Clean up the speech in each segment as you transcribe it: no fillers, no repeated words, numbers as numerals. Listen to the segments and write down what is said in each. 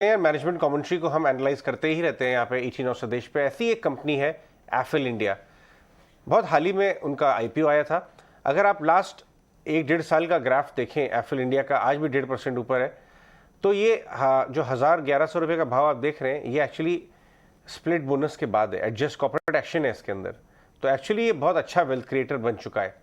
हैं management commentary को हम एनालाइज करते ही रहते हैं यहाँ पे ET नौ संदेश पे। ऐसी एक कंपनी है एफिल इंडिया। बहुत हाल ही में उनका IPO आया था। अगर आप लास्ट 1-1.5 साल का ग्राफ देखें एफिल इंडिया का, आज भी 1.5% ऊपर है। तो ये जो 1100 रुपये का भाव आप देख रहे हैं, ये एक्चुअली स्प्लिट बोनस के बाद है, एडजस्ट कॉर्पोरेट एक्शन है इसके अंदर। तो एक्चुअली ये बहुत अच्छा वेल्थ क्रिएटर बन चुका है।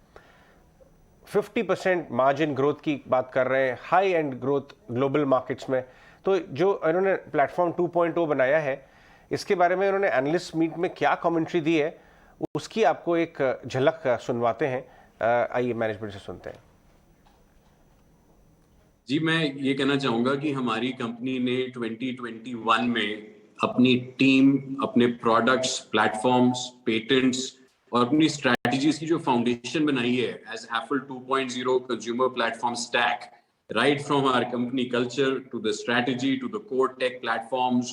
50% मार्जिन ग्रोथ की बात कर रहे हैं, high and growth global markets में। तो जो इन्होंने प्लेटफॉर्म 2.0 बनाया है, इसके बारे में उन्होंने एनालिस्ट मीट में क्या कमेंट्री दी है, उसकी आपको एक झलक सुनवाते हैं। आइए मैनेजमेंट से सुनते हैं। जी, मैं ये कहना चाहूँगा कि हमारी कंपनी ने 2021 में अपनी टीम, अपने प्रोडक्ट्स, प्लेटफॉर्म्स, पेटेंट्स और अपनी स्ट्रैटेजीज की जो फाउंडेशन बनाई है as Affle 2.0 consumer platform stack, right from our company culture to the strategy to the core tech platforms,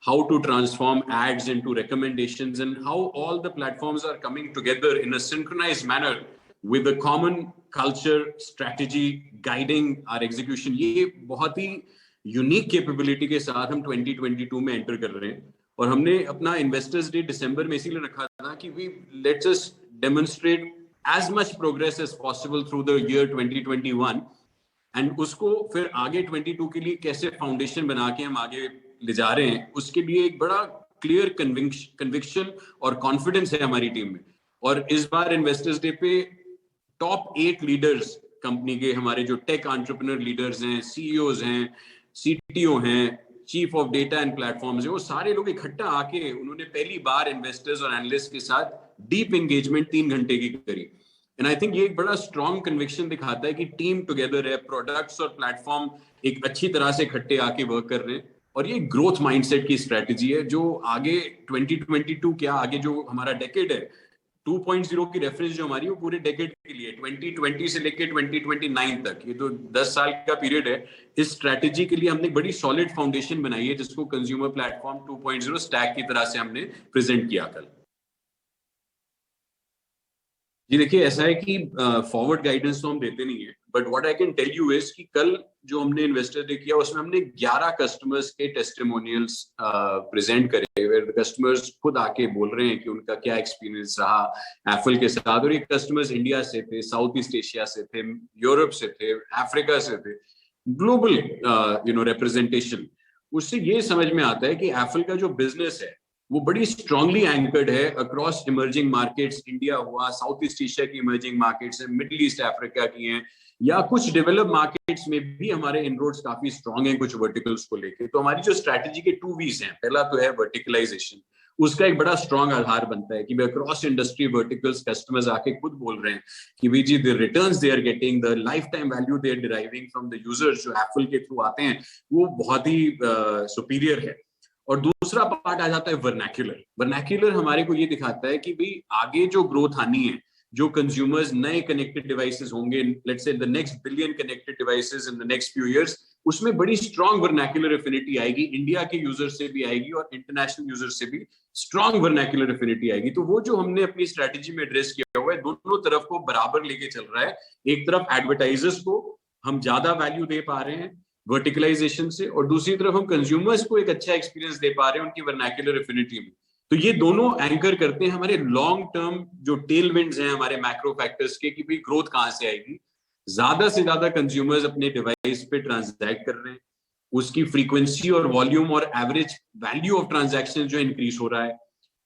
how to transform ads into recommendations, and how all the platforms are coming together in a synchronized manner with a common culture, strategy guiding our execution. ये बहुत ही unique capability के साथ हम 2022 में enter कर रहे हैं। और हमने अपना इन्वेस्टर्स डे दिसंबर में इसीलिए रखा था कि we let's us demonstrate as much progress as possible through the year 2021 and उसको फिर आगे 22 के लिए कैसे फाउंडेशन बना के हम आगे ले जा रहे हैं, उसके लिए एक बड़ा क्लियर कन्विक्शन और कॉन्फिडेंस है हमारी टीम में। और इस बार इन्वेस्टर्स डे पे टॉप 8 लीडर्स कंपनी के, हमारे जो टेक एंटरप्रेन्योर लीडर्स हैं, CEOs हैं, CTO हैं, chief of data and platforms हैं, वो सारे लोग इकट्ठा आके उन्होंने पहली बार इन्वेस्टर्स और एनालिस्ट के साथ डीप एंगेजमेंट 3 घंटे की करी। एंड आई थिंक ये एक बड़ा स्ट्रॉन्ग कन्विक्शन दिखाता है कि टीम टुगेदर है, प्रोडक्ट्स और प्लेटफॉर्म एक अच्छी तरह से इकट्ठे आके वर्क कर रहे हैं। और ये ग्रोथ माइंडसेट की स्ट्रेटजी है जो आगे 2022 क्या आगे जो हमारा डेकेड है 2.0 की रेफरेंस जो हमारी, वो पूरे डेकेड के लिए 2020 से लेके 2029 तक, ये तो 10 साल का पीरियड है। इस स्ट्रेटजी के लिए हमने बड़ी सॉलिड फाउंडेशन बनाई है जिसको कंज्यूमर प्लेटफॉर्म 2.0 स्टैक की तरह से हमने प्रेजेंट किया कल। जी देखिए, ऐसा है कि फॉरवर्ड गाइडेंस तो हम देते नहीं है, but what I can tell you is कि कल जो हमने इन्वेस्टर डे किया उसमें हमने 11 कस्टमर्स के टेस्टिमोनियल्स प्रेजेंट करे, वेयर कस्टमर्स खुद आके बोल रहे हैं कि उनका क्या एक्सपीरियंस रहा एफिल के साथ। और ये कस्टमर्स इंडिया से थे, साउथ ईस्ट एशिया से थे, यूरोप से थे, अफ्रीका से थे, ग्लोबल रिप्रेजेंटेशन। उससे ये समझ में आता है कि एफिल का जो बिजनेस है वो बड़ी स्ट्रांगली एंकर्ड है अक्रॉस इमर्जिंग मार्केट्स। इंडिया हुआ, साउथ ईस्ट एशिया की इमर्जिंग मार्केट्स है, मिडिल ईस्ट अफ्रीका की हैं, या कुछ डेवलप मार्केट्स में भी हमारे इनरोड्स काफी स्ट्रांग हैं कुछ वर्टिकल्स को लेके। तो हमारी जो स्ट्रैटेजी के 2 V's हैं, पहला तो है वर्टिकलाइजेशन, उसका एक बड़ा स्ट्रांग आधार बनता है कि अक्रॉस इंडस्ट्री वर्टिकल्स कस्टमर्स आके खुद बोल रहे हैं कि we see the returns they are getting, the life time value they are deriving from the users जो एफिल के थ्रू आते हैं, वो बहुत ही सुपीरियर है। और दूसरा पार्ट आ जाता है वर्नैक्युलर। वर्नैक्युलर हमारे को ये दिखाता है कि भाई आगे जो ग्रोथ आनी है, जो कंज्यूमर्स नए कनेक्टेड डिवाइसेस होंगे, let's say the next billion connected devices in the next few years, उसमें बड़ी स्ट्रांग वर्नैक्युलर एफिनिटी आएगी, इंडिया के यूजर से भी आएगी और इंटरनेशनल यूजर से भी स्ट्रांग वर्नैक्युलर एफिनिटी आएगी। तो वो जो हमने अपनी स्ट्रैटेजी में एड्रेस किया हुआ है, दोनों तरफ को बराबर लेके चल रहा है। एक तरफ एडवर्टाइजर्स को हम ज्यादा वैल्यू दे पा रहे हैं वर्टिकलाइजेशन से, और दूसरी तरफ हम कंज्यूमर्स को एक अच्छा एक्सपीरियंस दे पा रहे हैं उनकी वर्नैक्युलर एफिनिटी में। तो ये दोनों एंकर करते हैं हमारे लॉन्ग टर्म जो टेल विंड्स हैं हमारे मैक्रो फैक्टर्स के, कि भाई ग्रोथ कहां से आएगी। ज्यादा से ज्यादा कंज्यूमर्स अपने डिवाइस पे ट्रांजैक्ट कर रहे हैं, उसकी फ्रीक्वेंसी और वॉल्यूम और एवरेज वैल्यू ऑफ ट्रांजैक्शन जो इंक्रीज हो रहा है।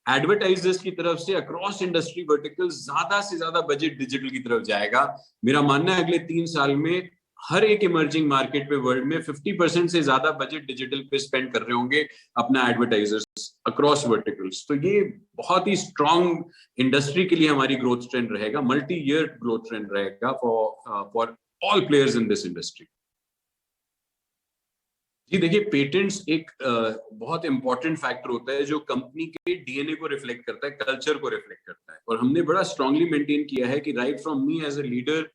एडवर्टाइजर्स की तरफ से अक्रॉस इंडस्ट्री वर्टिकल्स ज्यादा से ज्यादा बजट डिजिटल की तरफ जाएगा। मेरा मानना है अगले 3 साल में हर एक इमर्जिंग मार्केट पे वर्ल्ड में 50% से ज्यादा बजट डिजिटल पे स्पेंड कर रहे होंगे अपना एडवर्टाइजर्स अक्रॉस वर्टिकल्स। तो ये बहुत ही स्ट्रांग इंडस्ट्री के लिए हमारी ग्रोथ ट्रेंड रहेगा, मल्टी ईयर ग्रोथ ट्रेंड रहेगा for all players in this industry. जी देखिए, पेटेंट्स एक बहुत इंपॉर्टेंट फैक्टर होता है जो कंपनी के डीएनए को रिफ्लेक्ट करता है, कल्चर को रिफ्लेक्ट करता है। और हमने बड़ा स्ट्रांगली मेंटेन किया है कि right from me as a leader,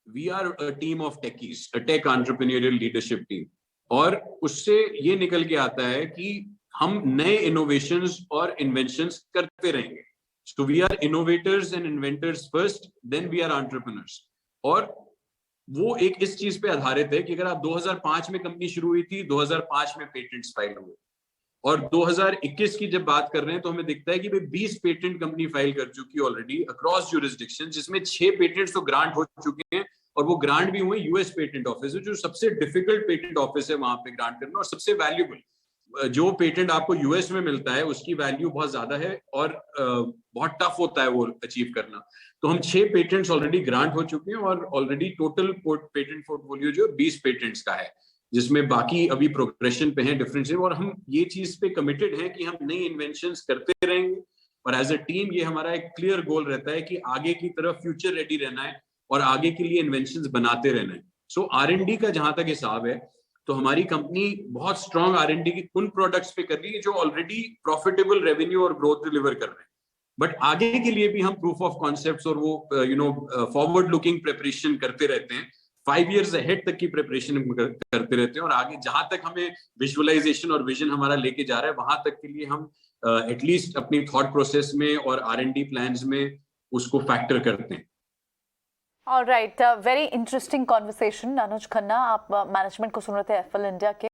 we are a team of techies, a tech entrepreneurial leadership team. और उससे ये निकल के आता है कि हम नए इनोवेशंस और इन्वेंशंस करते रहेंगे। So we are innovators and inventors first, then we are entrepreneurs. और वो एक इस चीज पे आधारित है कि अगर आप 2005 में कंपनी शुरू हुई थी, 2005 में पेटेंट्स फाइल हुए, और 2021 की जब बात कर रहे हैं तो हमें दिखता है कि भाई 20 पेटेंट कंपनी फाइल कर चुकी है ऑलरेडी अक्रॉस ज्यूरिसडिक्शन, जिसमें 6 पेटेंट्स तो ग्रांट हो चुके हैं, और वो ग्रांट भी हुए यूएस पेटेंट ऑफिस, जो सबसे डिफिकल्ट पेटेंट ऑफिस है वहां पे ग्रांट करना, और सबसे वैल्यूबल। जो पेटेंट आपको यूएस में मिलता है उसकी वैल्यू बहुत ज्यादा है, और बहुत टफ होता है वो अचीव करना। तो हम 6 पेटेंट्स ऑलरेडी ग्रांट हो चुके हैं, और ऑलरेडी टोटल पेटेंट पोर्टफोलियो जो 20 पेटेंट्स का है, जिसमें बाकी अभी प्रोग्रेशन पे हैं डिफरेंट से, और हम ये चीज पे कमिटेड हैं कि हम नई इन्वेंशंस करते रहेंगे, और एज अ टीम ये हमारा एक क्लियर गोल रहता है कि आगे की तरफ फ्यूचर रेडी रहना है और आगे के लिए इन्वेंशंस बनाते रहना है। सो R&D का जहां तक हिसाब है, तो हमारी कंपनी बहुत स्ट्रॉन्ग R&D उन प्रोडक्ट्स पे कर रही है जो ऑलरेडी प्रॉफिटेबल रेवेन्यू और ग्रोथ डिलीवर कर रहे हैं, बट आगे के लिए भी हम प्रूफ ऑफ कॉन्सेप्ट्स और वो फॉरवर्ड लुकिंग प्रिपरेशन करते रहते हैं, 5 years अहेड तक की प्रिपरेशन करते रहते हैं, और आगे जहां तक हमें विजुअलाइजेशन और विजन हमारा लेके जा रहा है वहां तक के लिए हम एटलीस्ट अपनी थॉट प्रोसेस में और R&D प्लान्स में उसको फैक्टर करते हैं। Alright, very interesting conversation. Anuj Khanna, आप मैनेजमेंट को सुन रहे थे एफएल इंडिया के।